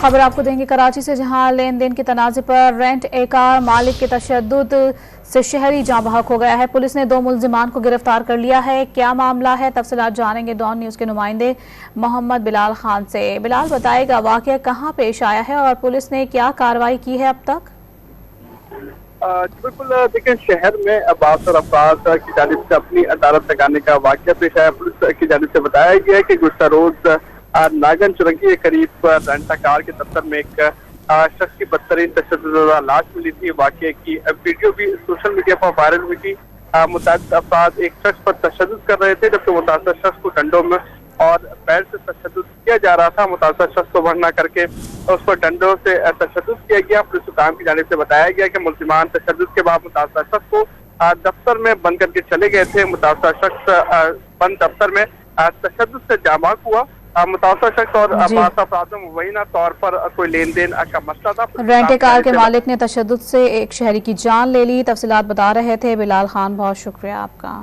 खबर आपको देंगे कराची से, जहां लेन देन के तनाज़े पर रेंट ए कार मालिक के तशद्दुद से शहरी जाँ बहक हो गया है। पुलिस ने 2 मुल्जिमान को गिरफ्तार कर लिया है। क्या मामला है, तफसीलात जानेंगे डॉन न्यूज़ के नुमाइंदे मोहम्मद बिलाल खान से। बिलाल, बताएगा वाक़या कहाँ पेश आया है और पुलिस ने क्या कार्रवाई की है अब तक? बिल्कुल, देखिए शहर में बासर अफराद की जानिब से अपनी अदालत लगाने का वाक़या पेश आया। पुलिस की जानिब से बताया गया है कि गुज़श्ता रोज नागन चुरंगी के करीब रेंटा कार के दफ्तर में एक शख्स की बदतरीन तशद्दुद लाश मिली थी। वाक़ये की वीडियो भी सोशल मीडिया पर वायरल हुई थी। मुतअद्दिद अफराद एक शख्स पर तशद्दुद कर रहे थे, जबकि मुतासर शख्स को डंडों में और पैर से तशद्दुद किया जा रहा था। मुतासर शख्स को भरना करके उस पर डंडों से तशद्दुद किया गया। पुलिस हुकाम की जानिब से बताया गया कि मुल्जिमान तशद्दुद के बाद मुतासर शख्स को दफ्तर में बंद करके चले गए थे। मुतासर शख्स बंद दफ्तर में तशद्दुद से जामाक हुआ। मुतासर शख्स और बास अफराद में मुबैना तौर पर कोई लेन देन का मसला था। रेंट कार के मालिक ने तशद्दुद से एक शहरी की जान ले ली। तफसीलात बता रहे थे बिलाल खान, बहुत शुक्रिया आपका।